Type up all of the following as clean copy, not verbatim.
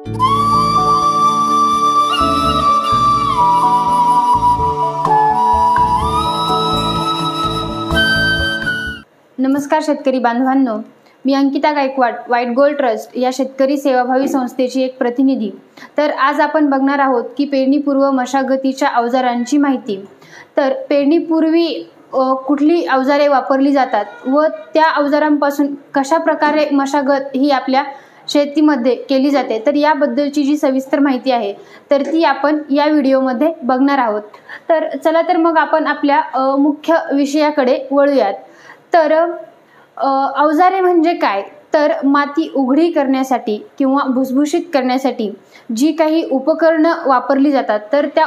नमस्कार शेतकरी बांधवांनो, मी Ankita Gaikwad, white gold trust या शेतकरी सेवाभावी संस्थेची एक प्रतिनिधी। तर आज आपण बघणार आहोत की पेरणीपूर्व मशागतीच्या अवजारांची माहिती। तर पेरणीपूर्वी कुठली अवजारे वापरली जातात व त्या अवजारांपासून कशा प्रकारे मशागत ही आपल्या शेतीमध्ये केली जाते, तर याबद्दलची जी सविस्तर माहिती आहे तर ती आपण या व्हिडिओमध्ये बघणार आहोत। तर चला तर मग आपण आपल्या मुख्य विषयाकडे वळूयात। तर अवजारे म्हणजे काय, तर माती उघडी करण्यासाठी किंवा भुसभुशीत करण्यासाठी जी काही उपकरणं वापरली जातात तर त्या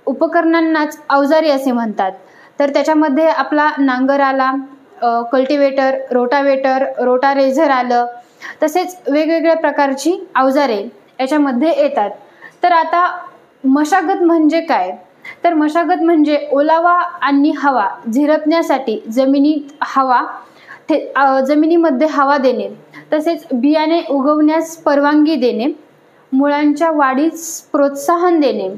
उपकरणांनाच अवजारे असे म्हणतात। तर त्याच्यामध्ये आपला नांगर आला, कल्टिवेटर, रोटावेटर, रोटारेझर आलं, तसेच वेगवेगळ्या प्रकारची अवजारे याच्यामध्ये येतात। तर आता मशागत म्हणजे काय, तर मशागत म्हणजे ओलावा आणि हवा झिरपण्यासाठी जमिनीमध्ये हवा देणे, तसेच बियाणे उगवण्यास परवानगी देणे, मुळांच्या वाढीस प्रोत्साहन देणे,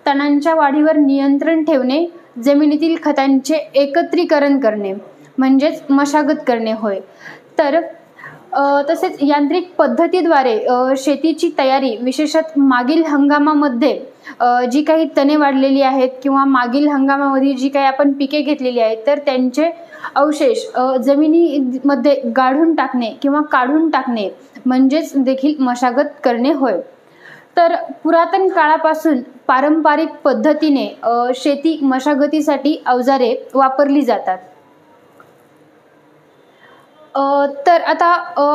तणांच्या वाढीवर नियंत्रण ठेवणे, जमिनीतील खतांचे एकत्रीकरण करणे म्हणजेच मशागत करणे होय। तर तसेच यांत्रिक पद्धतीद्वारे शेतीची तयारी, विशेषतः मागील हंगामामध्ये जी काही तणे वाढलेली आहेत किंवा मागील हंगामामध्ये जी काही आपण पिके घेतलेली आहेत तर त्यांचे अवशेष जमिनीमध्ये गाढून टाकणे किंवा काढून टाकणे म्हणजेच देखील मशागत करणे होय। तर पुरातन काळापासून पारंपरिक पद्धतीने शेती मशागतीसाठी अवजारे वापरली जातात। तर आता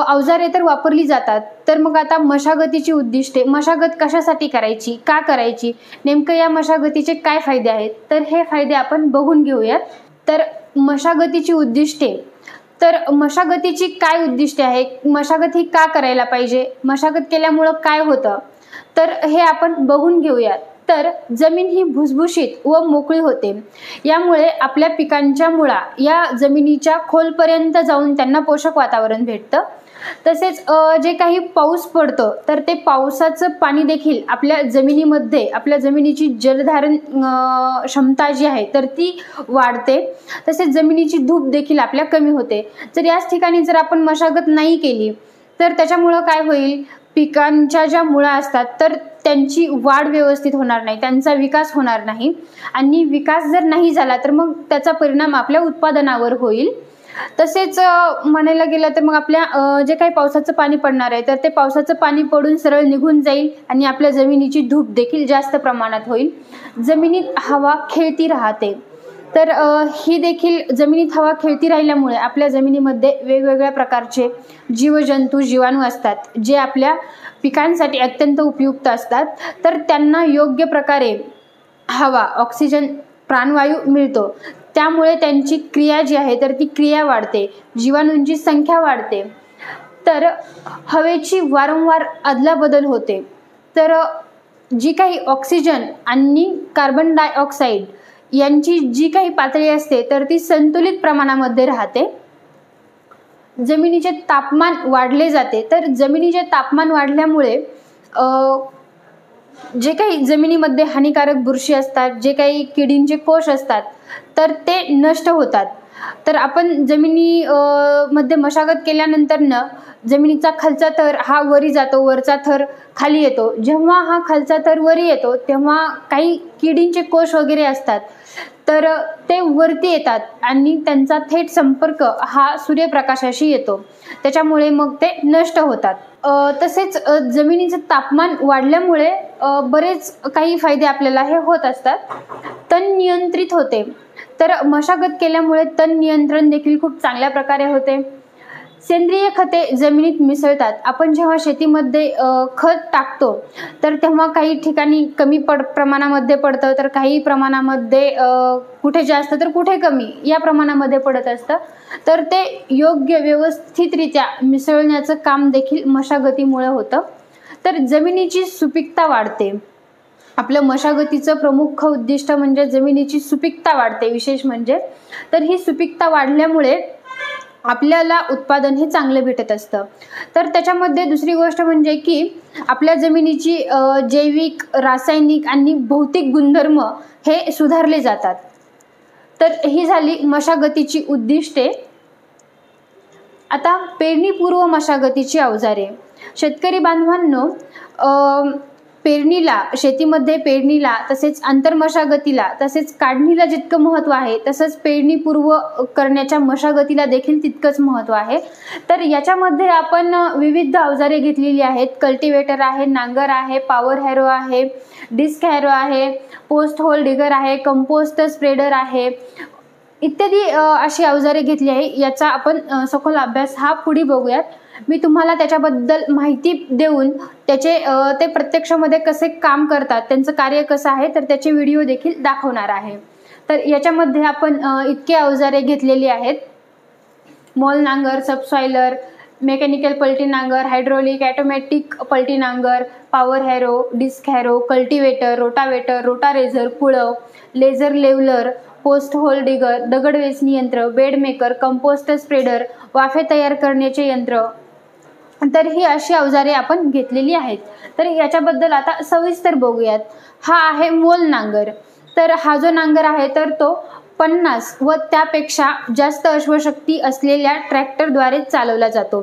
अवजारे तर वापरली जातात, तर मग आता मशागतीची उद्दिष्टे, मशागत कशासाठी करायची, का करायची, नेमकं या मशागतीचे काय फायदे आहेत, तर हे फायदे आपण बघून घेऊयात। तर मशागतीची उद्दिष्टे, तर मशागतीची काय उद्दिष्टे आहे, मशागत ही का करायला पाहिजे, मशागत केल्यामुळं काय होतं, तर हे आपण बघून घेऊयात। तर जमीन ही भुसभुशीत व मोकळी होते, यामुळे आपल्या पिकांच्या मुळा या जमिनीच्या खोलपर्यंत जाऊन त्यांना पोषक वातावरण भेटतं। तसेच जे काही पाऊस पडतो तर ते पावसाचं पाणी देखील आपल्या जमिनीमध्ये, आपल्या जमिनीची जलधारण क्षमता जी आहे तर ती वाढते, तसेच जमिनीची धूप देखील आपल्या कमी होते। जर याच ठिकाणी जर आपण मशागत नाही केली तर त्याच्यामुळं काय होईल, पिकांच्या ज्या मुळा असतात तर त्यांची वाढ व्यवस्थित होणार नाही, त्यांचा विकास होणार नाही, आणि विकास जर नाही झाला तर मग त्याचा परिणाम आपल्या उत्पादनावर होईल। तसेच म्हणायला गेलं तर मग आपल्या जे काही पावसाचं पाणी पडणार आहे तर ते पावसाचं पाणी पडून सरळ निघून जाईल आणि आपल्या जमिनीची धूप देखील जास्त प्रमाणात होईल। जमिनीत हवा खेळती राहते, तर ही देखील जमिनीत हवा खेळती राहिल्यामुळे आपल्या जमिनीमध्ये वेगवेगळ्या प्रकारचे जीवजंतू, जीवाणू असतात जे आपल्या पिकांसाठी अत्यंत उपयुक्त असतात। तर त्यांना योग्य प्रकारे हवा, ऑक्सिजन, प्राणवायू मिळतो, त्यामुळे त्यांची क्रिया जी आहे तर ती क्रिया वाढते, जीवाणूंची संख्या वाढते। तर हवेची वारंवार अदलाबदल होते, तर जी काही ऑक्सिजन आणि कार्बन डायऑक्साईड यांची जी काही पातळी असते तर ती संतुलित प्रमाणामध्ये राहते। जमिनीचे तापमान वाढले जाते, तर जमिनीचे तापमान वाढल्यामुळे जे काही जमिनीमध्ये हानिकारक बुरशी असतात, जे काही किडींचे कोष असतात तर ते नष्ट होतात। तर आपण मध्ये मशागत केल्यानंतर जमिनीचा खालचा थर हा वरी जातो, वरचा थर खाली येतो। जेव्हा हा खालचा थर वरी येतो तेव्हा काही किडींचे कोष वगैरे असतात तर ते वरती येतात आणि त्यांचा थेट संपर्क हा सूर्यप्रकाशाशी येतो, त्याच्यामुळे मग ते नष्ट होतात। तसेच जमिनीचे तापमान वाढल्यामुळे बरेच काही फायदे आपल्याला हे होत असतात। तण नियंत्रित होते, तर मशागत केल्यामुळे तण नियंत्रण देखील खूप चांगल्या प्रकारे होते। सेंद्रिय खते जमिनीत मिसळतात, आपण जेव्हा शेतीमध्ये खत टाकतो तर तेव्हा काही ठिकाणी कमी प्रमाणामध्ये पडतं, तर काही प्रमाणामध्ये कुठे जास्त तर कुठे कमी या प्रमाणामध्ये पडत असतं, तर ते योग्य व्यवस्थितरित्या मिसळण्याचं काम देखील मशागतीमुळे होतं। तर जमिनीची सुपीकता वाढते, आपलं मशागतीचं प्रमुख उद्दिष्ट म्हणजे जमिनीची सुपीकता वाढते। विशेष म्हणजे तर ही सुपीकता वाढल्यामुळे आपल्याला उत्पादन हे चांगलं भेटत असतं. तर त्याच्यामध्ये दुसरी गोष्ट म्हणजे की आपल्या जमिनीची जैविक, रासायनिक आणि भौतिक गुणधर्म हे सुधारले जातात. तर ही झाली मशागतीची उद्दिष्टे. आता पेरणीपूर्व मशागतीची अवजारे. शेतकरी बांधवांनो, पेरणीला, शेतीमध्ये पेरणीला तसेच आंतर मशागतीला तसेच काढणीला जितकं महत्त्व आहे तसंच पेरणीपूर्व करण्याच्या मशागतीला देखील तितकंच महत्त्व आहे. तर याच्यामध्ये आपण विविध अवजारे घेतलेली आहेत. कल्टिवेटर आहे, नांगर आहे, पॉवर हॅरो आहे, डिस्क हॅरो आहे, पोस्ट होल डिगर आहे, कंपोस्ट स्प्रेडर आहे इत्यादी अशी अवजारे घेतली आहे. याचा आपण सखोल अभ्यास हा पुढे बघूयात. मी तुम्हाला त्याच्याबद्दल माहिती देऊन ते प्रत्यक्षामध्ये कसे काम करतात, त्यांचं कार्य कसं आहे, तर त्याचे व्हिडिओ देखील दाखवणार आहे. तर याच्यामध्ये आपण इतके अवजारे घेतलेली आहेत. मोल नांगर, सबसॉइलर, मेकॅनिकल पलटी नांगर, हायड्रोलिक, ऑटोमॅटिक पलटी नांगर, power harrow, disc harrow, cultivator, rotavator, रोटारेझर, कुळव, laser leveller, post hole digger, दगड वेचणी यंत्र, बेड मेकर, कंपोस्ट स्प्रेडर, वाफे तयार करण्याचे यंत्र. तर ही अशी अवजारे आपण घेतलेली आहेत. तर याच्याबद्दल आता सविस्तर बघूयात. हा आहे मोल नांगर. तर हा जो नांगर आहे तर तो 50 व त्यापेक्षा जास्त अश्वशक्ती असलेल्या ट्रॅक्टरद्वारे चालवला जातो.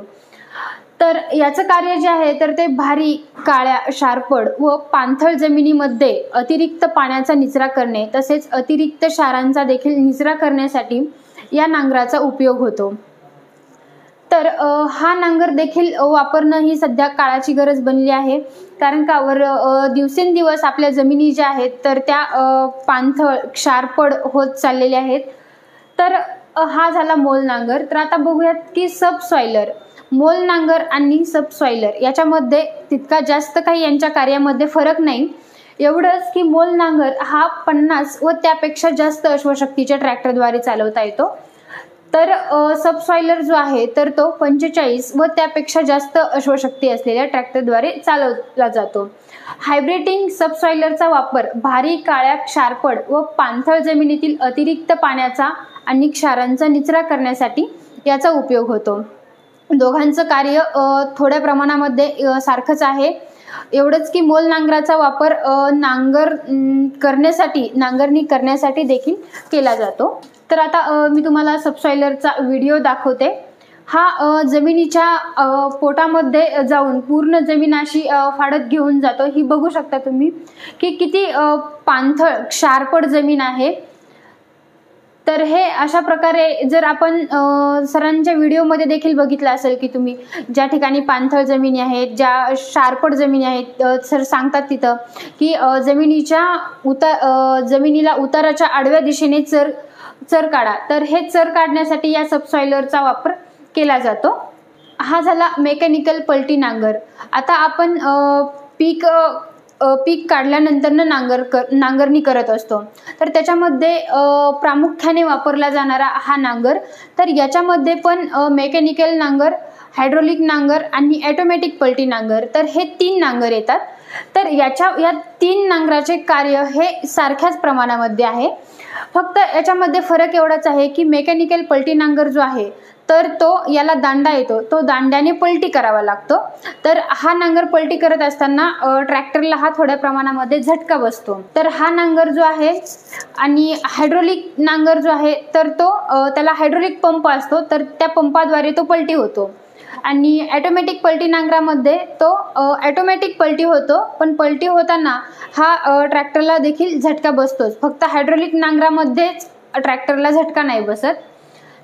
तर याचं कार्य जे आहे तर ते भारी, काळ्या, शारपड व पाणथळ जमिनीमध्ये अतिरिक्त पाण्याचा निचरा करणे तसेच अतिरिक्त क्षारांचा देखील निचरा करण्यासाठी या नांगराचा उपयोग होतो. तर हा नांगर देखील वापरणं ही सध्या काळाची गरज बनली आहे. कारण का दिवसेंदिवस आपल्या जमिनी ज्या आहेत तर त्या पाणथळ, क्षारपड होत चाललेल्या आहेत. तर हा झाला मोल नांगर. तर आता बघूयात की सबसॉइलर. मोल नांगर आणि सबसॉइलर याच्यामध्ये तितका जास्त काही यांच्या कार्यामध्ये फरक नाही. एवढंच की मोल नांगर हा 50 व त्यापेक्षा जास्त अश्वशक्तीच्या ट्रॅक्टरद्वारे चालवता येतो. तर सबसॉइलर जो आहे तर तो 45 व त्यापेक्षा जास्त अश्वशक्ती असलेल्या ट्रॅक्टरद्वारे चालवला जातो. हायब्रेटिंग सबसॉइलरचा वापर भारी, काळ्या, क्षारपड व पाणथळ जमिनीतील अतिरिक्त पाण्याचा आणि क्षारांचा निचरा करण्यासाठी याचा उपयोग होतो. दोघांचं कार्य थोड्या प्रमाणामध्ये सारखंच आहे. एवढंच की मोल नांगराचा वापर नांगरणी करण्यासाठी देखील केला जातो. तर आता मी तुम्हाला सबसॉइलरचा व्हिडिओ दाखवते. हा जमिनीच्या पोटामध्ये जाऊन पूर्ण जमीन अशी फाडत घेऊन जातो. ही बघू शकता तुम्ही की किती पाणथळ, क्षारपड जमीन आहे. तर हे अशा प्रकारे जर आपण सरांच्या व्हिडिओमध्ये देखील बघितलं असेल की तुम्ही ज्या ठिकाणी पाणथळ जमिनी आहेत, ज्या शारपड जमिनी आहेत, सर सांगतात तिथं की जमिनीला उताराच्या आडव्या दिशेने चर काढा. तर हे चर काढण्यासाठी या सबसॉइलरचा वापर केला जातो. हा झाला मेकॅनिकल पलटी नांगर. आता आपण पीक काढल्यानंतर नांगरणी करत असतो. तर त्याच्यामध्ये प्रामुख्याने वापरला जाणारा हा नांगर. तर याच्यामध्ये पण मेकॅनिकल नांगर, हायड्रोलिक नांगर आणि ऑटोमॅटिक पलटी नांगर, तर हे 3 नांगर येतात. तर या 3 नांगराचे कार्य हे सारख्याच प्रमाणामध्ये आहे. फक्त याच्यामध्ये फरक एवढाच आहे की मेकॅनिकल पलटी नांगर जो आहे तर तो याला दांडा येतो, तो दांड्याने पलटी करावा लागतो. तर हा नांगर पलटी करत असताना ट्रॅक्टरला हा थोड्या प्रमाणामध्ये झटका बसतो. तर हा नांगर जो आहे आणि हायड्रोलिक नांगर जो आहे तर तो त्याला हायड्रोलिक पंप असतो, तर त्या पंपाद्वारे तो पलटी होतो. आणि ऑटोमॅटिक पलटी नांगरामध्ये तो ऑटोमॅटिक पलटी होतो, पण पलटी होताना हा ट्रॅक्टरला देखील झटका बसतोच. फक्त हायड्रोलिक नांगरामध्येच ट्रॅक्टरला झटका नाही बसत.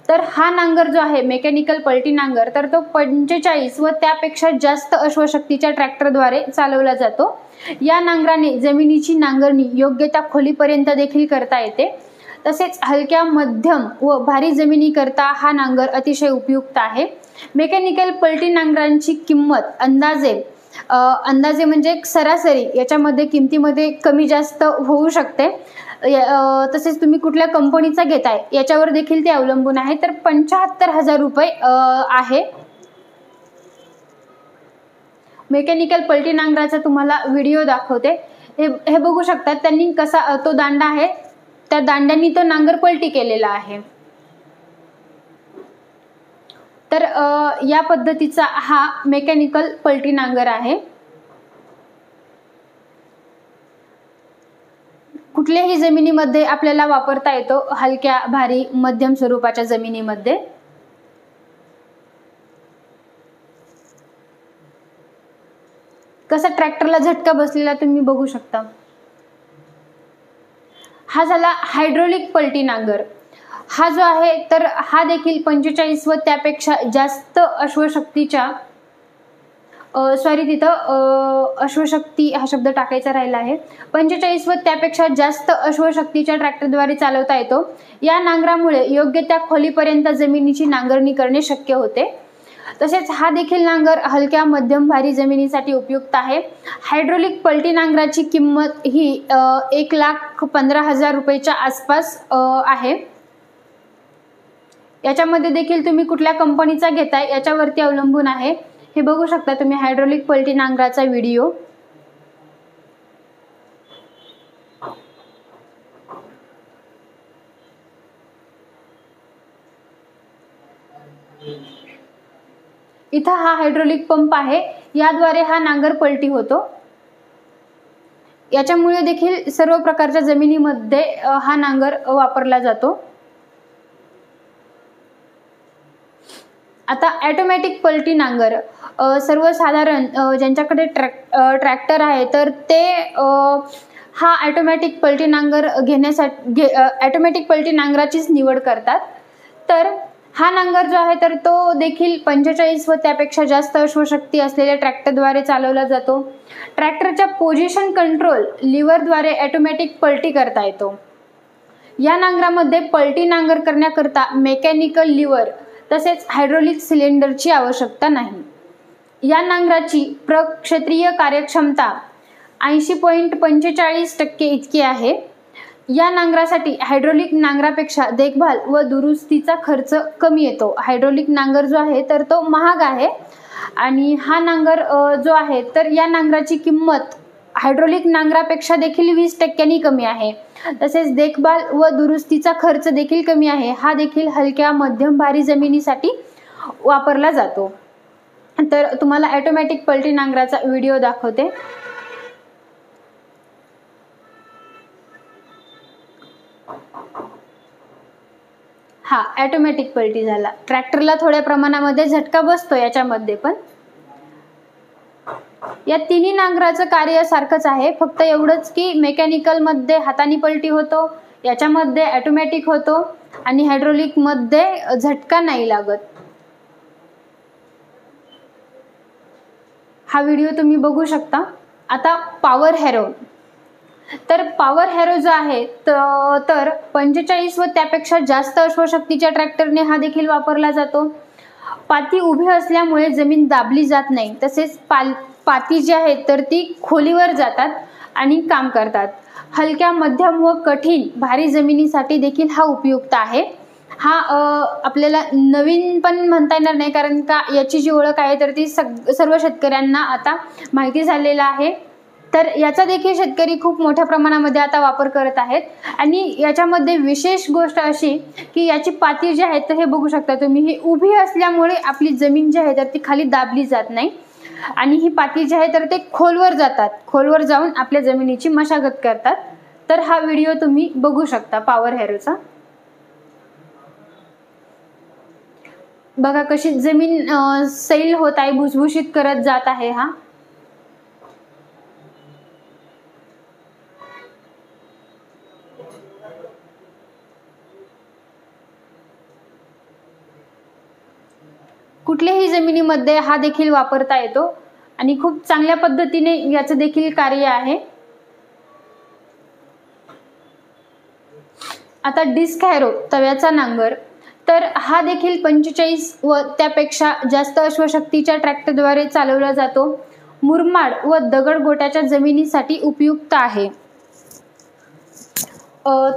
तर हा नांगर जो आहे मेकॅनिकल पलटी नांगर तर तो 45 व त्यापेक्षा जास्त अश्वशक्तीच्या ट्रॅक्टरद्वारे चालवला जातो. या नांगराने जमिनीची नांगरणी योग्य त्या खोलीपर्यंत देखील करता येते. तसेच हलक्या, मध्यम व भारी जमिनीकरता हा नांगर अतिशय उपयुक्त आहे. मेकॅनिकल पलटी नांगरांची किंमत अंदाजे म्हणजे सरासरी याच्यामध्ये किमतीमध्ये कमी जास्त होऊ शकते. तसेच तुम्ही कुठल्या कंपनीचा घेताय याच्यावर देखील ते अवलंबून आहे. तर 75,000 रुपये आहे. मेकॅनिकल पलटी नांगराचा तुम्हाला व्हिडिओ दाखवते. हे बघू शकता त्यांनी कसा तो दांडा आहे, त्या दांड्यांनी तो नांगर पलटी केलेला आहे. तर या पद्धतीचा हा मेकॅनिकल पलटी नांगर आहे. कुठल्याही जमिनीमध्ये आपल्याला वापरता येतो, हलक्या, भारी, मध्यम स्वरूपाच्या जमिनीमध्ये. कसा ट्रॅक्टरला झटका बसलेला तुम्ही बघू शकता. हा झाला हायड्रोलिक पलटी नांगर. हा जो आहे तर हा देखील 45 व त्यापेक्षा जास्त अश्वशक्तीच्या अश्वशक्ती हा शब्द टाकायचा राहिला आहे. 45 व त्यापेक्षा जास्त अश्वशक्तीच्या ट्रॅक्टरद्वारे चालवता येतो. या नांगरामुळे योग्य त्या खोलीपर्यंत जमिनीची नांगरणी करणे शक्य होते. तसेच हा देखील नांगर हलक्या, मध्यम, भारी जमिनीसाठी उपयुक्त आहे. हायड्रोलिक पलटी नांगराची किंमत ही 1,15,000 रुपयाच्या आसपास आहे. याच्यामध्ये देखील तुम्ही कुठल्या कंपनीचा घेताय याच्यावरती अवलंबून आहे. हे बघू शकता तुम्ही हायड्रोलिक पलटी नांगराचा व्हिडिओ. इथं हा हायड्रोलिक पंप आहे, याद्वारे हा नांगर पलटी होतो. याच्यामुळे देखील सर्व प्रकारच्या जमिनीमध्ये हा नांगर वापरला जातो. आता ऑटोमॅटिक पलटी नांगर सर्वसाधारण ज्यांच्याकडे ट्रॅक्टर आहे तर ते हा ऑटोमॅटिक पलटी नांगर घेण्यासाठी ऑटोमॅटिक पलटी नांगराचीच निवड करतात. तर हा नांगर जो आहे तर तो देखील 45 व त्यापेक्षा जास्त अश्वशक्ती असलेल्या ट्रॅक्टरद्वारे चालवला जातो. ट्रॅक्टरच्या पोझिशन कंट्रोल लिव्हरद्वारे ऑटोमॅटिक पलटी करता येतो. या नांगरामध्ये पलटी नांगर करण्याकरता मेकॅनिकल लिव्हर तसेच हायड्रोलिक सिलेंडरची आवश्यकता नाही. या नांगराची प्रक्षेत्रीय कार्यक्षमता 80.45% इतकी आहे. या नांगरासाठी हायड्रोलिक नांगरापेक्षा देखभाल व दुरुस्तीचा खर्च कमी येतो. हायड्रोलिक नांगर जो आहे तर तो महाग आहे आणि हा नांगर जो आहे तर या नांगराची किंमत हायड्रोलिक नांगरापेक्षा देखील 20% कमी आहे. तसेच देखभाल व दुरुस्तीचा खर्च देखील कमी आहे. हा देखील हलक्या, मध्यम, भारी जमिनीसाठी वापरला जातो. तर तुम्हाला ऑटोमॅटिक पलटी नांगराचा व्हिडिओ दाखवते. हा ऑटोमॅटिक पलटी झाला. ट्रॅक्टरला थोड्या प्रमाणामध्ये झटका बसतो याच्यामध्ये पण. या तिन्ही नांगराचं कार्य सारखंच आहे, फक्त एवढंच की मेकॅनिकल मध्ये हाताने पलटी होतो, याच्यामध्ये ऑटोमॅटिक होतो आणि हायड्रोलिक मध्ये झटका नाही लागत. हा व्हिडिओ तुम्ही बघू शकता. आता पॉवर हॅरो. तर पॉवर हॅरो जो आहे तर 45 व त्यापेक्षा जास्त अश्वशक्तीच्या ट्रॅक्टरने हा देखील वापरला जातो. पाती उभी असल्यामुळे जमीन दाबली जात नाही. तसेच पाती जी आहेत तर ती खोलीवर जातात आणि काम करतात. हलक्या, मध्यम व कठीण, भारी जमिनीसाठी देखील हा उपयुक्त आहे. हा आपल्याला नवीन पण म्हणता येणार नाही, कारण का याची जी ओळख आहे तर ती सर्व शेतकऱ्यांना आता माहिती झालेला आहे. तर याचा देखील शेतकरी खूप मोठ्या प्रमाणामध्ये आता वापर करत आहेत. आणि याच्यामध्ये विशेष गोष्ट अशी की याची पाती जी आहेत तर हे बघू शकता तुम्ही, ही उभी असल्यामुळे आपली जमीन जी आहे तर ती खाली दाबली जात नाही आणि ही पाती जी आहे तर ते खोलवर जातात. खोलवर जाऊन आपल्या जमिनीची मशागत करतात. तर हा व्हिडिओ तुम्ही बघू शकता पॉवर हॅरोचा. बघा कशी जमीन सैल होत आहे, भुसभुशीत करत जात आहे. हा कुठल्याही जमिनीमध्ये हा देखील वापरता येतो आणि खूप चांगल्या पद्धतीने याचं देखील कार्य आहे. आता डिस्क हॅरो, तव्याचा नांगर. तर हा देखील 45 व त्यापेक्षा जास्त अश्वशक्तीच्या ट्रॅक्टरद्वारे चालवला जातो. मुरमाड व दगडगोट्याच्या जमिनीसाठी उपयुक्त आहे.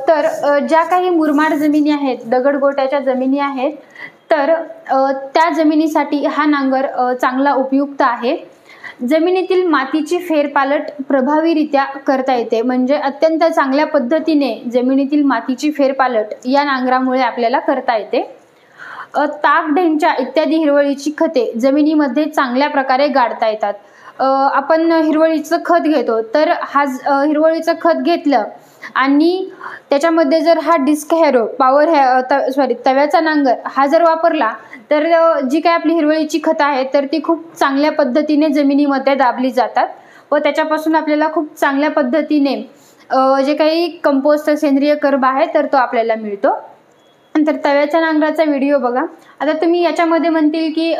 तर ज्या काही मुरमाड जमिनी आहेत, दगडगोट्याच्या जमिनी आहेत, तर त्या जमिनीसाठी हा नांगर चांगला उपयुक्त आहे. जमिनीतील मातीची फेरपालट प्रभावीरित्या करता येते. म्हणजे अत्यंत चांगल्या पद्धतीने जमिनीतील मातीची फेरपालट या नांगरामुळे आपल्याला करता येते. ताक, ढेंचा इत्यादी हिरवळीची खते जमिनीमध्ये चांगल्या प्रकारे गाडता येतात. आपण हिरवळीचं खत घेतो, तर हिरवळीचं खत घेतलं आणि त्याच्यामध्ये जर हा डिस्क हॅरो तव्याचा नांगर हा जर वापरला, तर जी काय आपली हिरवळीची खतं आहेत तर ती खूप चांगल्या पद्धतीने जमिनीमध्ये दाबली जातात व त्याच्यापासून आपल्याला खूप चांगल्या पद्धतीने जे काही कंपोस्ट सेंद्रिय कर्ब आहे तर तो आपल्याला मिळतो. नंतर तव्याच्या नांगराचा व्हिडिओ बघा. आता तुम्ही याच्यामध्ये म्हणतील की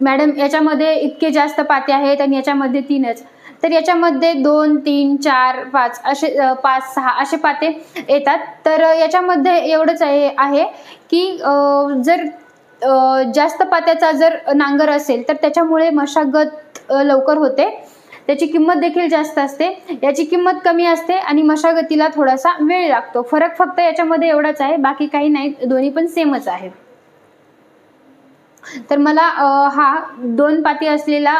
मॅडम याच्यामध्ये इतके जास्त पाते आहेत आणि याच्यामध्ये 3च, तर याच्यामध्ये 2, 3, 4, 5 असे 5, 6 असे पाते येतात. तर याच्यामध्ये एवढंच आहे की जर जास्त पात्याचा जर नांगर असेल तर त्याच्यामुळे मशागत लवकर होते, त्याची किंमत देखील जास्त असते. याची किंमत कमी असते आणि मशागतीला थोडासा वेळ लागतो. फरक फक्त याच्यामध्ये एवढाच आहे, बाकी काही नाही, दोन्ही पण सेमच आहे. तर मला हा 2 पाती असलेला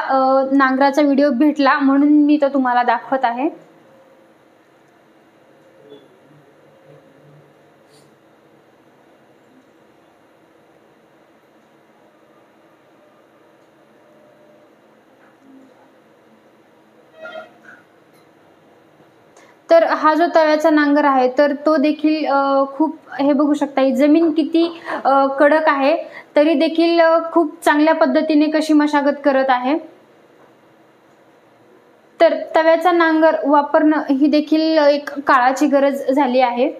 नांगराचा व्हिडिओ भेटला म्हणून मी तो तुम्हाला दाखवत आहे. तर हा जो तव्याचा नांगर आहे तर तो देखील खूप हे बघू शकता, ही जमीन किती कडक आहे तरी देखील खूप चांगल्या पद्धतीने कशी मशागत करत आहे. तर तव्याचा नांगर वापरणं ही देखील एक काळाची गरज झाली आहे.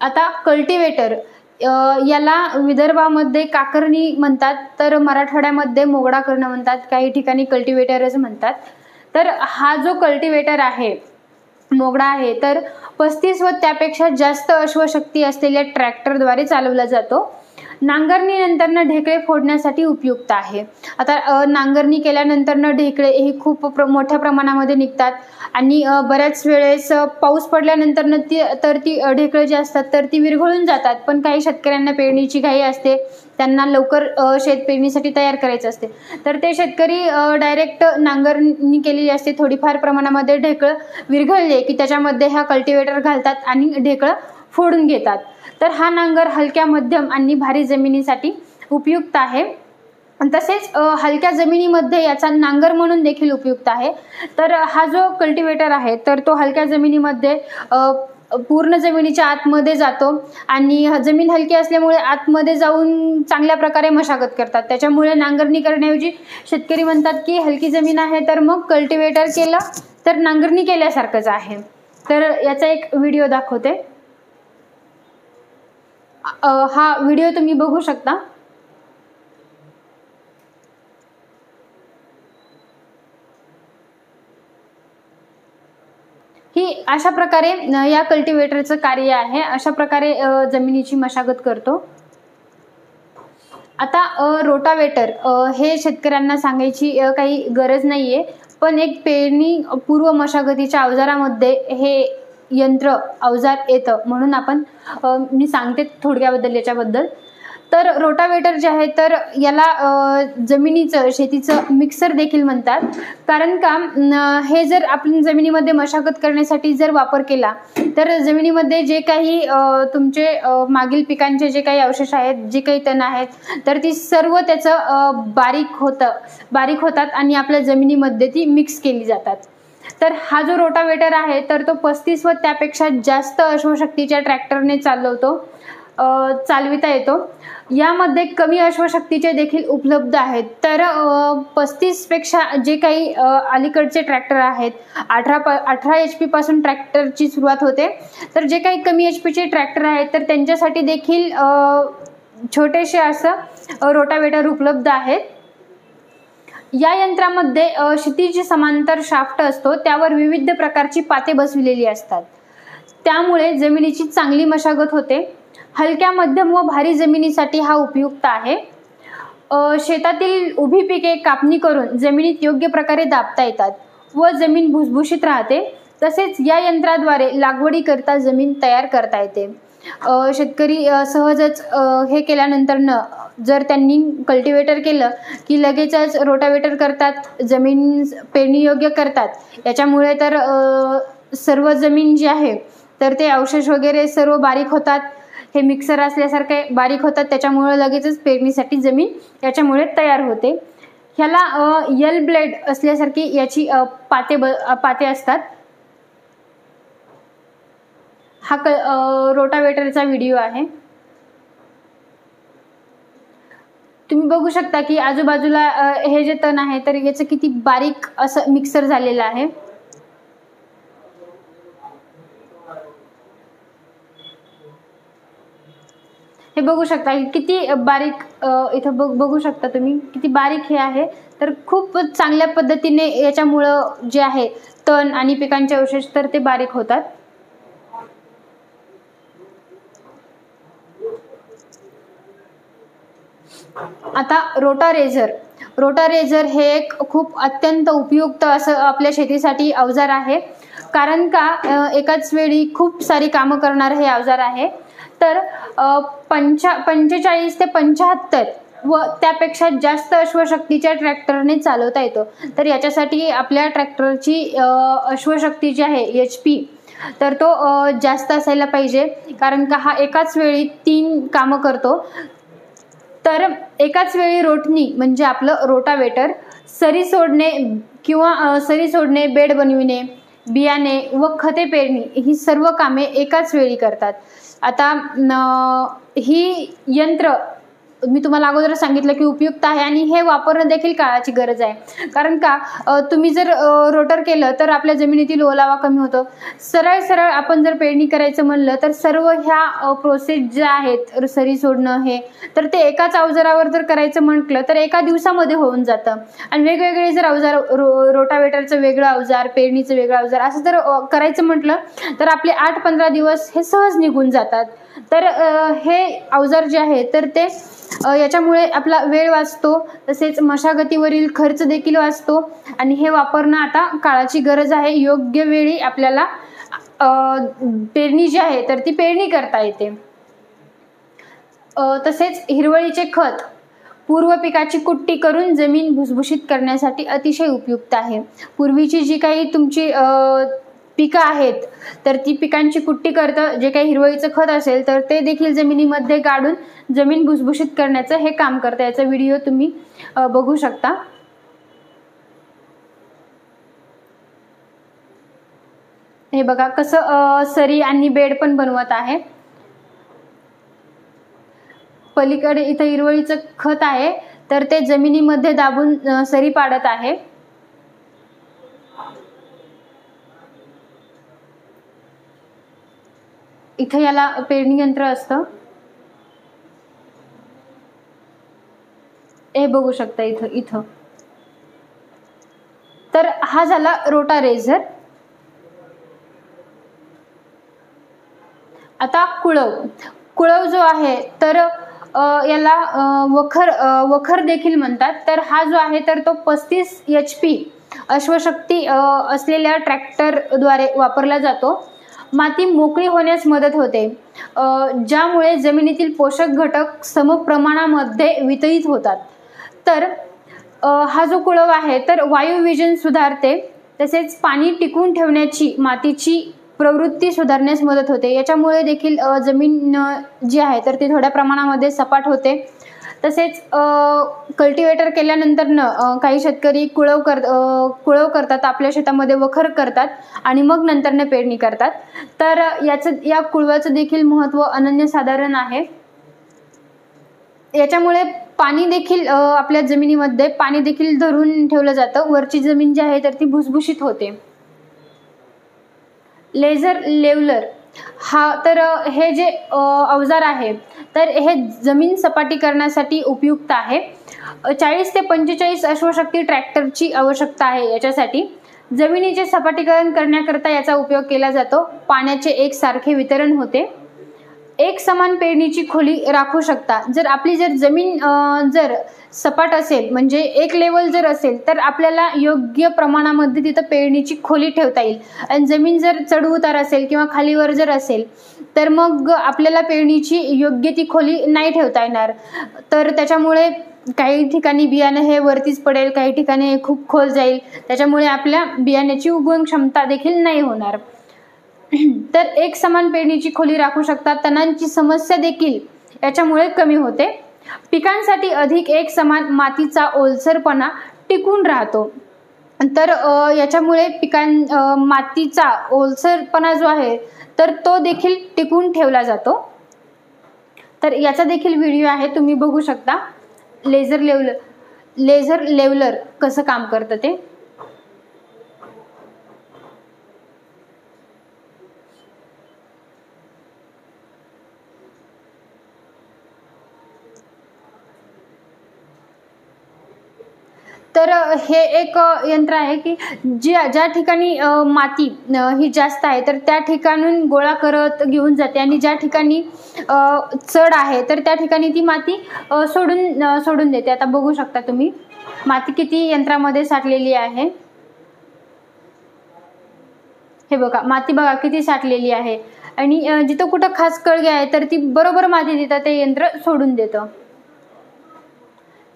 आता कल्टिवेटर, याला विदर्भामध्ये काकरणी म्हणतात, तर मराठवाड्यामध्ये मोगडा करणं म्हणतात, काही ठिकाणी कल्टिवेटरच म्हणतात. तर हा जो कल्टिवेटर आहे, मोगडा आहे, तर 35 व त्यापेक्षा जास्त अश्वशक्ती असलेल्या ट्रॅक्टरद्वारे चालवला जातो. नांगरणीनंतर ढेकळे फोडण्यासाठी उपयुक्त आहे. आता नांगरणी केल्यानंतर ढेकळे हे खूप मोठ्या प्रमाणामध्ये निघतात आणि बऱ्याच वेळेस पाऊस पडल्यानंतर ती ढेकळे जी असतात तर ती विरघळून जातात. पण काही शेतकऱ्यांना पेरणीची घाई असते, त्यांना लवकर शेत पेरणीसाठी तयार करायचं असते, तर ते शेतकरी डायरेक्ट नांगरणी केलेली असते, थोडीफार प्रमाणामध्ये ढेकळं विरघळले की त्याच्यामध्ये हा कल्टिवेटर घालतात आणि ढेकळं फोडून घेतात. तर हा नांगर हलक्या, मध्यम आणि भारी जमिनीसाठी उपयुक्त आहे. तसेच हलक्या जमिनीमध्ये याचा नांगर म्हणून देखील उपयुक्त आहे. तर हा जो कल्टिवेटर आहे तर तो हलक्या जमिनीमध्ये पूर्ण जमिनीच्या आतमध्ये जातो आणि जमीन हलकी असल्यामुळे आतमध्ये जाऊन चांगल्या प्रकारे मशागत करतात. त्याच्यामुळे नांगरणी करण्याऐवजी शेतकरी म्हणतात की हलकी जमीन आहे तर मग कल्टिवेटर केलं तर नांगरणी केल्यासारखंच आहे. तर याचा एक व्हिडिओ दाखवते. हा व्हिडिओ तुम्ही बघू शकता. ही अशा प्रकारे या कल्टिवेटरचं कार्य आहे, अशा प्रकारे जमिनीची मशागत करतो. आता रोटावेटर हे शेतकऱ्यांना सांगायची काही गरज नाहीये, पण एक पेरणी पूर्व मशागतीच्या अवजारामध्ये हे अवजार येतं म्हणून मी सांगते थोडक्याबद्दल याच्याबद्दल. तर रोटावेटर जे आहे तर याला जमिनीचं, शेतीचं मिक्सर देखील म्हणतात. कारण का हे जर आपण जमिनीमध्ये मशागत करण्यासाठी जर वापर केला तर जमिनीमध्ये जे काही तुमचे मागील पिकांचे जे काही अवशेष आहेत, जे काही तण आहेत तर ती सर्व त्याचं बारीक होतात आणि आपल्या जमिनीमध्ये ती मिक्स केली जातात. तर हा जो रोटावेटर आहे तर तो 35 व त्यापेक्षा जास्त अश्वशक्तीच्या ट्रॅक्टरने चालविता येतो. यामध्ये कमी अश्वशक्तीचे देखील उपलब्ध आहेत. तर 35 पेक्षा जे काही अलीकडचे ट्रॅक्टर आहेत, 18 HP पासून ट्रॅक्टरची सुरुवात होते. तर जे काही कमी HP चे ट्रॅक्टर आहेत तर त्यांच्यासाठी देखील छोटेसे असं रोटावेटर उपलब्ध आहेत. या यंत्रामध्ये क्षितिज समांतर शाफ्ट असतो, त्यावर विविध प्रकारची पाते बसविलेली असतात. त्यामुळे जमिनीची चांगली मशागत होते. हलक्या, मध्यम व भारी जमिनीसाठी हा उपयुक्त आहे. शेतातील उभी पिके कापणी करून जमिनीत योग्य प्रकारे दाबता येतात व जमीन भुसभुशीत राहते. तसेच या यंत्राद्वारे लागवडीकरता जमीन तयार करता येते. शेतकरी सहजच हे केल्यानंतर जर त्यांनी कल्टिवेटर केलं की लगेचच रोटावेटर करतात, जमीन पेरणी योग्य करतात. याच्यामुळे तर सर्व जमीन जी आहे तर ते अवशेष वगैरे सर्व बारीक होतात. हे मिक्सर असल्यासारखे बारीक होतात, त्याच्यामुळे लगेचच पेरणीसाठी जमीन याच्यामुळे तयार होते. ह्याला यल ब्लेड असल्यासारखी याची पाते असतात. हा रोटावेटरचा व्हिडिओ आहे. तुम्ही बघू शकता की आजूबाजूला हे जे तण आहे तर याचं किती बारीक असं मिक्सर झालेलं आहे. हे बघू शकता किती बारीक, इथं बघू शकता तुम्ही किती बारीक हे आहे. तर खूप चांगल्या पद्धतीने याच्यामुळं जे आहे तण आणि पिकांचे अवशेष तर ते बारीक होतात. आता रोटारेझर हे एक खूप अत्यंत उपयुक्त असं आपल्या शेतीसाठी अवजार आहे. कारण का एकाच वेळी खूप सारी कामं करणारं हे अवजार आहे. तर 45 ते 75 व त्यापेक्षा जास्त अश्वशक्तीच्या ट्रॅक्टरने चालवता येतो. तर याच्यासाठी आपल्या ट्रॅक्टरची अश्वशक्ती जी आहे HP तर तो जास्त असायला पाहिजे. कारण का हा एकाच वेळी 3 कामं करतो. तर एकाच वेळी रोटणी म्हणजे आपलं रोटावेटर, सरी सोडणे, बेड बनविणे, बियाणे व खते पेरणी ही सर्व कामे एकाच वेळी करतात. आता ही यंत्र मी तुम्हाला अगोदर सांगितलं की उपयुक्त आहे आणि हे वापरणं देखील काळाची गरज आहे. कारण का तुम्ही जर रोटर केलं तर आपल्या जमिनीतील ओलावा कमी होतो. सरळ आपण जर पेरणी करायचं म्हणलं तर सर्व ह्या प्रोसेस ज्या आहेत, सरी सोडणं हे, तर ते एकाच अवजारावर जर करायचं म्हटलं तर एका दिवसामध्ये होऊन जातं. आणि वेगवेगळे जर अवजार, रोटावेटरचं वेगळं अवजार, पेरणीचं वेगळं अवजार असं जर करायचं म्हटलं तर आपले 8-15 दिवस हे सहज निघून जातात. तर हे अवजार जे आहे तर ते याच्यामुळे आपला वेळ वाचतो, तसेच मशागतीवरील खर्च देखील वाचतो आणि हे वापरणं आता काळाची गरज आहे. योग्य वेळी आपल्याला पेरणी जी आहे तर ती पेरणी करता येते. तसेच हिरवळीचे खत पूर्व पिकाची कुट्टी करून जमीन भुसभुशीत करण्यासाठी अतिशय उपयुक्त आहे. पूर्वीची जी काही तुमची पिकं आहेत तर ती पिकांची कुट्टी करतं, जे काही हिरवळीचं खत असेल तर ते देखील जमिनीमध्ये गाडून जमीन भुसभुशीत करण्याचं हे काम करतं. याचा व्हिडिओ तुम्ही बघू शकता. हे बघा कसं सरी आणि बेड पण बनवत आहे. पलीकडे इथं हिरवळीचं खत आहे तर ते जमिनीमध्ये दाबून सरी पाडत आहे. इथं याला पेरणी यंत्र असतं. हे बघू शकता इथं. तर हा झाला रोटारेझर. आता कुळव जो आहे तर याला वखर देखील म्हणतात. तर हा जो आहे तर तो 35 HP अश्वशक्ती असलेल्या ट्रॅक्टरद्वारे वापरला जातो. माती मोकळी होण्यास मदत होते, ज्यामुळे जमिनीतील पोषक घटक समप्रमाणामध्ये वितळीत होतात. तर हा जो कुळव आहे तर वायुविजन सुधारते, तसेच पाणी टिकून ठेवण्याची मातीची प्रवृत्ती सुधारण्यास मदत होते. याच्यामुळे देखील जमीन जी आहे तर ती थोड्या प्रमाणामध्ये सपाट होते. तसेच कल्टिवेटर केल्यानंतर काही शेतकरी कुळव करतात, आपल्या शेतामध्ये वखर करतात आणि मग नंतरने पेरणी करतात. तर या कुळवाचं देखील महत्त्व अनन्यसाधारण आहे. याच्यामुळे पाणी देखील आपल्या जमिनीमध्ये पाणी देखील धरून ठेवलं जातं. वरची जमीन जी आहे तर ती भुसभुशीत होते. लेझर लेवलर हा तर हे जे अवजार आहे तर हे जमीन सपाटी करण्यासाठी उपयुक्त आहे. 40 ते 45 अश्वशक्ती ट्रॅक्टरची आवश्यकता आहे. याच्यासाठी जमिनीचे सपाटीकरण करण्याकरता याचा उपयोग केला जातो. पाण्याचे एकसारखे वितरण होते. एक समान पेरणीची खोली राखू शकता. जर आपली जमीन जर सपाट असेल म्हणजे एक लेवल जर असेल तर आपल्याला योग्य प्रमाणामध्ये तिथं पेरणीची खोली ठेवता येईल. आणि जमीन जर चढ उतार असेल किंवा खालीवर जर असेल तर मग आपल्याला पेरणीची योग्य ती खोली नाही ठेवता येणार. तर त्याच्यामुळे काही ठिकाणी बियाणं हे वरतीच पडेल, काही ठिकाणी खूप खोल जाईल. त्याच्यामुळे आपल्या बियाण्याची उगवण क्षमता देखील नाही होणार. तर एक समान पेरणीची खोली राखू शकतात. तणांची समस्या देखील याच्यामुळे कमी होते. पिकांसाठी अधिक एक समान मातीचा ओलसरपणा टिकून राहतो. तर याच्यामुळे मातीचा ओलसरपणा जो आहे तर तो देखील टिकून ठेवला जातो. तर याचा देखील व्हिडिओ आहे, तुम्ही बघू शकता. लेझर लेवलर कसं काम करतं ते. तर हे एक यंत्र आहे की ज्या ठिकाणी माती ही जास्त आहे तर त्या ठिकाणून गोळा करत घेऊन जाते, आणि ज्या ठिकाणी चढ आहे तर त्या ठिकाणी ती माती सोडून देते. आता बघू शकता तुम्ही माती किती यंत्रामध्ये साठलेली आहे. हे बघा, माती बघा किती साठलेली आहे, आणि जिथं कुठं खास कळगे आहे तर ती बरोबर माती देतात, ते यंत्र सोडून देतं.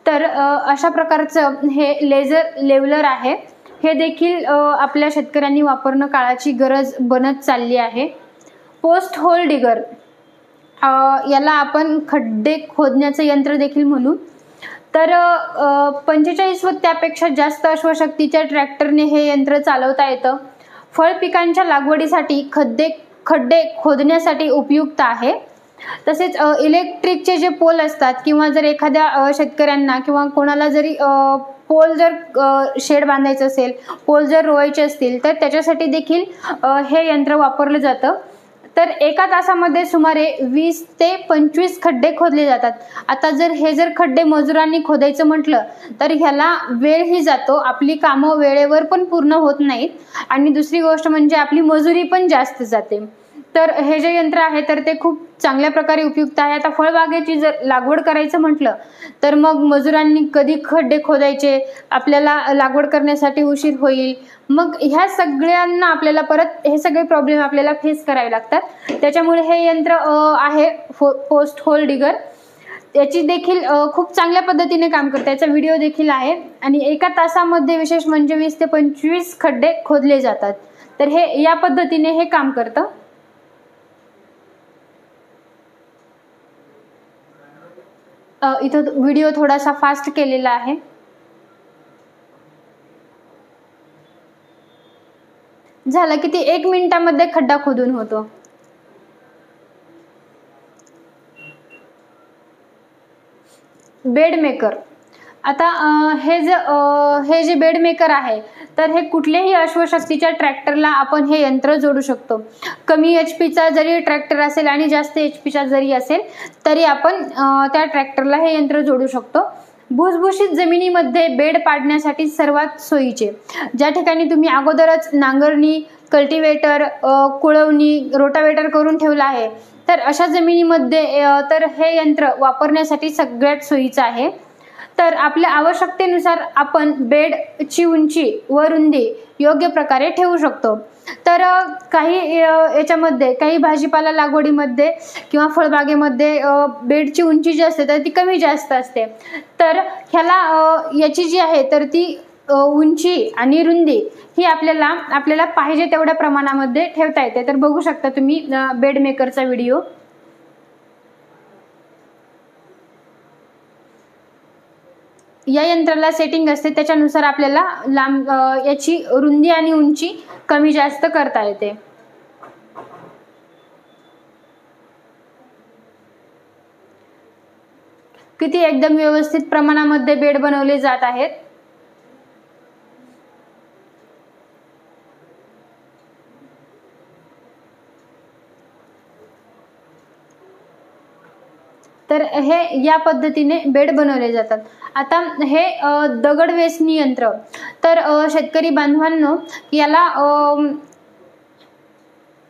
तर अशा प्रकारचं हे लेझर लेवलर आहे. हे देखील आपल्या शेतकऱ्यांनी वापरणं काळाची गरज बनत चालली आहे. पोस्ट होल डिगर, याला आपण खड्डे खोदण्याचं यंत्र देखील म्हणू. तर 45 व त्यापेक्षा जास्त अश्वशक्तीच्या ट्रॅक्टरने हे यंत्र चालवता येतं. फळ पिकांच्या लागवडीसाठी खड्डे खोदण्यासाठी उपयुक्त आहे. तसेच इलेक्ट्रिकचे जे पोल असतात, किंवा जर एखाद्या शेतकऱ्यांना किंवा कोणाला जरी पोल जर शेड बांधायचं असेल, पोल जर रोवायचे असतील, तर त्याच्यासाठी देखील हे यंत्र वापरलं जातं. तर एका तासामध्ये सुमारे 20 ते 25 खड्डे खोदले जातात. आता जर खड्डे मजुरांनी खोदायचं म्हटलं तर ह्याला वेळही जातो, आपली कामं वेळेवर पण पूर्ण होत नाहीत, आणि दुसरी गोष्ट म्हणजे आपली मजुरी पण जास्त जाते. तर हे जे यंत्र आहे तर ते खूप चांगल्या प्रकारे उपयुक्त आहे. आता फळबागेची जर लागवड करायचं म्हटलं तर मग मजुरांनी कधी खड्डे खोदायचे, आपल्याला लागवड करण्यासाठी उशीर होईल, मग ह्या सगळ्यांना आपल्याला परत हे सगळे प्रॉब्लेम आपल्याला फेस करावे लागतात. त्याच्यामुळे हे यंत्र आहे पोस्ट होल डिगर. याची देखील खूप चांगल्या पद्धतीने काम करते. याचा व्हिडिओ देखील आहे, आणि एका तासामध्ये विशेष म्हणजे 20 ते 25 खड्डे खोदले जातात. तर हे या पद्धतीने हे काम करतं. इथं व्हिडिओ थोडासा फास्ट केलेला आहे. झालं की ती 1 मिनिटामध्ये खड्डा खोदून होतो. Bed maker. आता हे जे बेड मेकर आहे तर हे कुठल्याही अश्वशक्तीच्या ट्रॅक्टरला आपण हे यंत्र जोडू शकतो. कमी HP चा जरी ट्रॅक्टर असेल आणि जास्त HP चा जरी असेल तरी आपण त्या ट्रॅक्टरला हे यंत्र जोडू शकतो. भुसभुशीत जमिनीमध्ये बेड पाडण्यासाठी सर्वात सोयीचे. ज्या ठिकाणी तुम्ही अगोदरच नांगरणी, कल्टिवेटर, कुळवणी, रोटावेटर करून ठेवला आहे, तर अशा जमिनीमध्ये तर हे यंत्र वापरण्यासाठी सगळ्यात सोयीचं आहे. तर आपल्या आवश्यकतेनुसार आपण बेडची उंची व रुंदी योग्य प्रकारे ठेवू शकतो. तर काही याच्यामध्ये काही भाजीपाला लागवडीमध्ये किंवा फळबागेमध्ये बेडची उंची जी असते तर ती कमी जास्त असते. तर याची जी आहे तर ती उंची आणि रुंदी ही आपल्याला पाहिजे तेवढ्या प्रमाणामध्ये ठेवता येते. तर बघू शकता तुम्ही बेड मेकरचा व्हिडिओ. या यंत्राला सेटिंग असते, त्याच्यानुसार आपल्याला याची रुंदी आणि उंची कमी जास्त करता येते. किती एकदम व्यवस्थित प्रमाणामध्ये बेड बनवले जात आहेत. तर हे या पद्धतीने बेड बनवले जातात. आता हे दगड वेचणी यंत्र. तर शेतकरी बांधवांनो,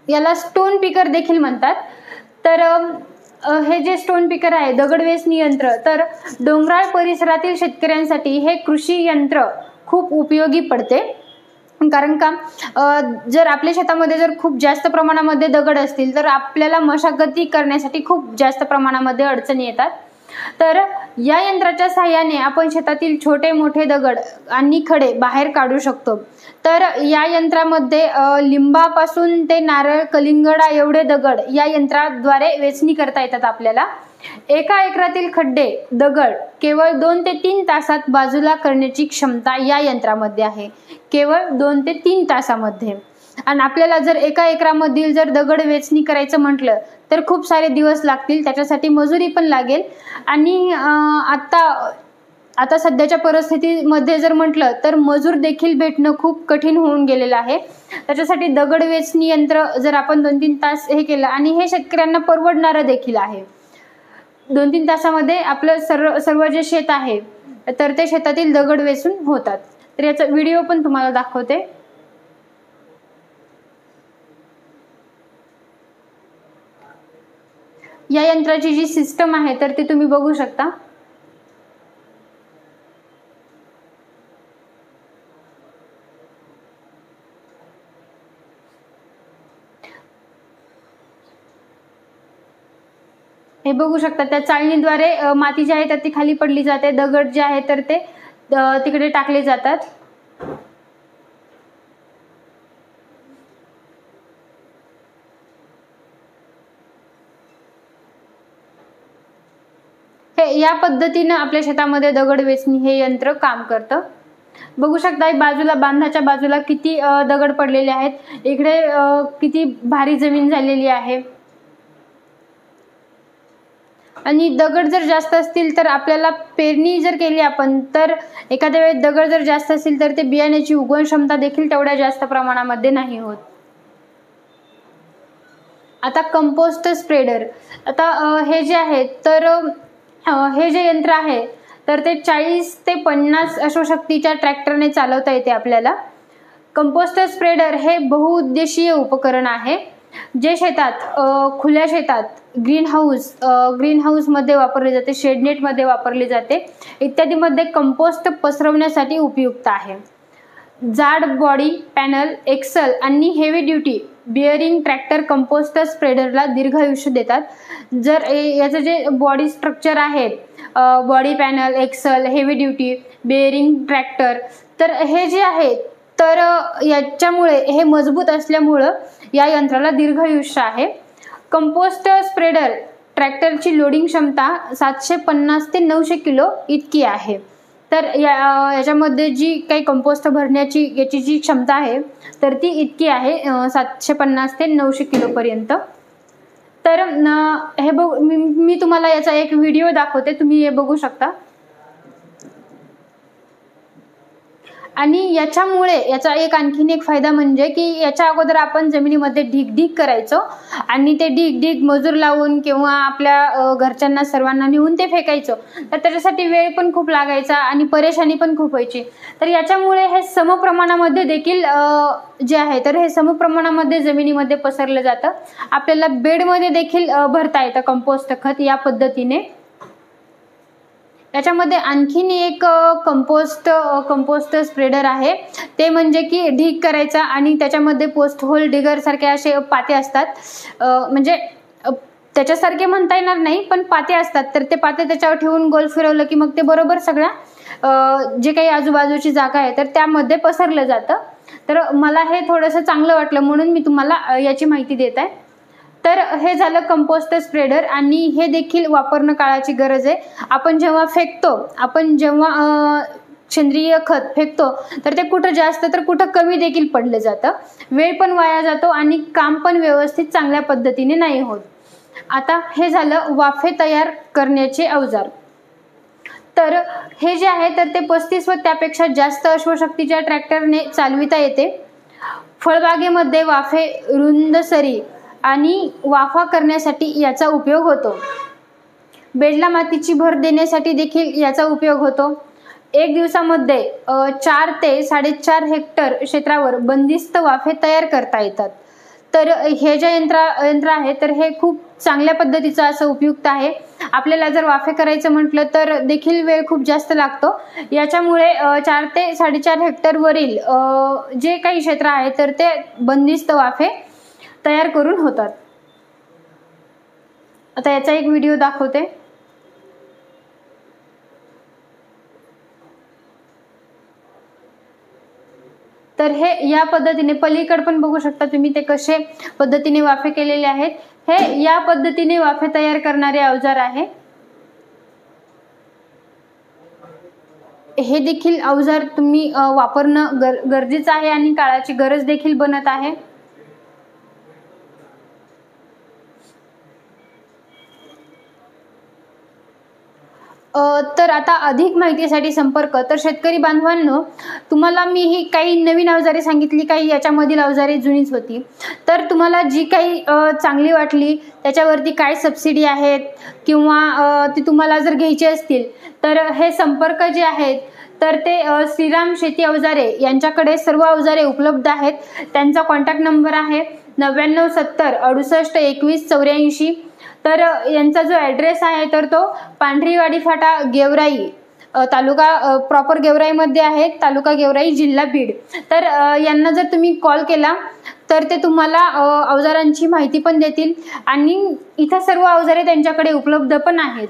याला स्टोन पिकर देखील म्हणतात. तर हे जे स्टोन पिकर आहे, दगड वेचणी यंत्र, तर डोंगराळ परिसरातील शेतकऱ्यांसाठी हे कृषी यंत्र खूप उपयोगी पडते. कारण का जर आपल्या शेतामध्ये जर खूप जास्त प्रमाणामध्ये दगड असतील तर आपल्याला मशागती करण्यासाठी खूप जास्त प्रमाणामध्ये अडचणी येतात. तर या यंत्राच्या साहाय्याने आपण शेतातील छोटे मोठे दगड आणि खडे बाहेर काढू शकतो। तर या यंत्रामध्ये लिंबापासून ते नारळ कलिंगडा एवढे दगड या यंत्राद्वारे वेचणी करता येतात आपल्याला। एका एकरातील खड्डे दगड केवळ 2 ते 3 तासात बाजूला करण्याची क्षमता या यंत्रामध्ये आहे, केवळ 2 ते 3 तासामध्ये। आणि आपल्याला जर एका एकरामधील जर दगड वेचणी करायचं म्हटलं तर खूप सारे दिवस लागतील, त्याच्यासाठी मजुरी पण लागेल। आणि आता सध्याच्या परिस्थितीमध्ये जर म्हटलं तर मजूर देखील भेटणं खूप कठीण होऊन गेलेलं आहे। त्याच्यासाठी दगड वेचणी यंत्र जर आपण 2-3 तास हे केलं आणि हे शेतकऱ्यांना परवडणारं देखील आहे। 2-3 तासामध्ये आपलं सर्व जे शेत आहे तर ते शेतातील दगड वेचून होतात। तर याचा व्हिडिओ पण तुम्हाला दाखवते। या यंत्राची जी सिस्टम आहे तर ती तुम्ही बघू शकता। हे बघू शकता, त्या चाळणीद्वारे माती जी आहे तर ती खाली पडली जाते, दगड जे आहे तर ते तिकडे टाकले जातात। या पद्धतीने आपल्या शेतामध्ये दगड वेचणी हे यंत्र काम करतं। बघू शकता बाजूला बांधाच्या बाजूला किती दगड पडलेले आहेत, इकडे किती भारी जमीन झालेली आहे। आणि दगड जर जास्त असतील तर आपल्याला पेरणी जर केली आपण तर एखाद्या वेळेस दगड जर जास्त असतील तर ते बियाण्याची उगवण क्षमता देखील तेवढ्या जास्त प्रमाणामध्ये नाही होत। आता कंपोस्ट स्प्रेडर, आता हे जे आहे तर हे जे यंत्र आहे तर ते 40 ते 50 अश्वशक्तीच्या ट्रॅक्टरने चालवता येते आपल्याला। कंपोस्ट स्प्रेडर हे बहुउद्देशीय उपकरण आहे जे खुल्या शेतात ग्रीन हाऊस मध्ये वापरले जाते, शेडनेट मध्ये वापरले जाते इत्यादी मध्ये कंपोस्ट पसरवण्यासाठी उपयुक्त आहे। जाड बॉडी पॅनल, एक्सल आणि heavy duty bearing tractor compost स्प्रेडरला दीर्घायुष्य देतात। जर याचं जे बॉडी स्ट्रक्चर आहे, body panel, axle, heavy duty bearing tractor, तर हे जे आहे तर याच्यामुळे हे मजबूत असल्यामुळे या यंत्राला दीर्घायुष्य आहे। कंपोस्ट स्प्रेडर ट्रॅक्टरची लोडिंग क्षमता 750 ते 900 किलो इतकी आहे। तर याच्यामध्ये जी काही कंपोस्ट भरण्याची याची जी क्षमता आहे तर ती इतकी आहे 750 ते 900 किलो पर्यंत। तर हे मी तुम्हाला याचा एक व्हिडिओ दाखवते, तुम्ही हे बघू शकता। आणि याच्यामुळे याचा आणखीन एक फायदा म्हणजे की याच्या अगोदर आपण जमिनीमध्ये ढीग करायचो आणि ते ढीग मजूर लावून किंवा आपल्या घरच्यांना सर्वांना नेऊन ते फेकायचो, तर त्याच्यासाठी वेळ पण खूप लागायचा आणि परेशानी पण खूप व्हायची। तर याच्यामुळे हे समप्रमाणामध्ये देखील जे आहे तर हे समप्रमाणामध्ये जमिनीमध्ये पसरलं जातं। आपल्याला बेडमध्ये देखील भरता येतं कंपोस्ट खत या पद्धतीने। याच्यामध्ये आणखीन एक कंपोस्ट स्प्रेडर आहे, ते म्हणजे की ढीग करायचा आणि त्याच्यामध्ये पोस्ट होल डिगर सारखे असे पाते असतात, म्हणजे त्याच्यासारखे म्हणता येणार नाही पण पाते असतात, तर ते पाते त्याच्यावर ठेवून गोल फिरवलं की मग ते बरोबर सगळ्या जे काही आजूबाजूची जागा आहे तर त्यामध्ये पसरलं जातं। तर मला हे थोडंसं चांगलं वाटलं म्हणून मी तुम्हाला याची माहिती देत आहे। तर हे झालं कंपोस्ट स्प्रेडर आणि हे देखील वापरणं काळाची गरज आहे। आपण जेव्हा सेंद्रिय खत फेकतो तर ते कुठं जास्त तर कुठं कमी देखील पडलं जातं, वेळ पण वाया जातो आणि काम पण व्यवस्थित चांगल्या पद्धतीने नाही होत। आता हे झालं वाफे तयार करण्याचे अवजार। तर हे जे आहे तर ते 35 व त्यापेक्षा जास्त अश्वशक्तीच्या ट्रॅक्टरने चालविता येते। फळबागेमध्ये वाफे, रुंद सरी आणि वाफा करण्यासाठी याचा उपयोग होतो। बेडला मातीची भर देण्यासाठी देखील याचा उपयोग होतो। एक दिवसामध्ये 4 ते 4.5 हेक्टर क्षेत्रावर बंदिस्त वाफे तयार करता येतात। तर हे जे यंत्र आहे तर हे खूप चांगल्या पद्धतीचं असं उपयुक्त आहे। आपल्याला जर वाफे करायचं म्हटलं तर देखील वेळ खूप जास्त लागतो। याच्यामुळे 4 ते 4.5 हेक्टर वरील जे काही क्षेत्र आहे तर ते बंदिस्त वाफे तयार करून होतात। आता याचा एक व्हिडिओ दाखवते। तर हे या पद्धतीने पलीकडे पण बघू शकता तुम्ही ते कसे पद्धतीने वाफे केलेले आहेत. हे या पद्धतीने वाफे तयार करणारे अवजार आहे. हे देखील अवजार तुम्ही वापरणं गरजेचं आहे आणि काळाची गरज देखील बनत आहे. तर आता अधिक माहितीसाठी संपर्क. तर शेतकरी बांधवांनो, तुम्हाला मी ही काही नवीन अवजारे सांगितली, काही याच्यामधील अवजारे जुनीच होती. तर तुम्हाला जी काही चांगली वाटली, त्याच्यावरती काय सबसिडी आहेत किंवा ती तुम्हाला जर घ्यायची असतील तर हे संपर्क जे आहेत तर ते श्रीराम शेती अवजारे यांच्याकडे सर्व अवजारे उपलब्ध आहेत. त्यांचा कॉन्टॅक्ट नंबर आहे 9970 68 21 84. तर यांचा जो ॲड्रेस आहे तर तो पांढरीवाडी फाटा गेवराई, तालुका प्रॉपर गेवराईमध्ये आहे, तालुका गेवराई, जिल्हा बीड. तर यांना जर तुम्ही कॉल केला तर ते तुम्हाला अवजारांची माहिती पण देतील आणि इथं सर्व अवजारे त्यांच्याकडे उपलब्ध पण आहेत.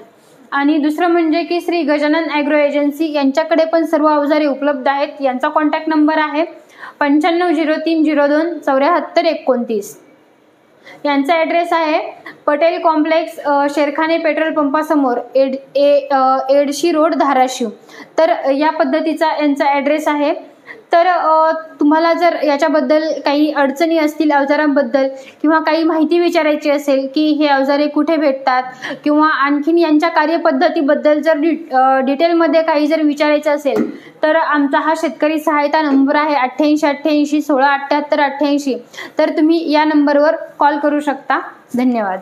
आणि दुसरं म्हणजे की श्री गजानन ॲग्रो एजन्सी यांच्याकडे पण सर्व अवजारे उपलब्ध आहेत. यांचा कॉन्टॅक्ट नंबर आहे 950302 74 29. यांचा ॲड्रेस आहे पटेल कॉम्प्लेक्स, शेरखाने पेट्रोल पंपासमोर, एडशी रोड, धाराशिव. तर या पद्धतीचा यांचा ॲड्रेस आहे. तर तुम्हाला जर याच्याबद्दल काही अडचणी असतील अवजारांबद्दल किंवा काही माहिती विचारायची असेल की हे अवजारे कुठे भेटतात किंवा आणखीन यांच्या कार्यपद्धतीबद्दल जर डिटेलमध्ये काही जर विचारायचं असेल तर आमचा हा शेतकरी सहायता नंबर आहे 88 88 16 78 88. तर तुम्ही या नंबरवर कॉल करू शकता. धन्यवाद.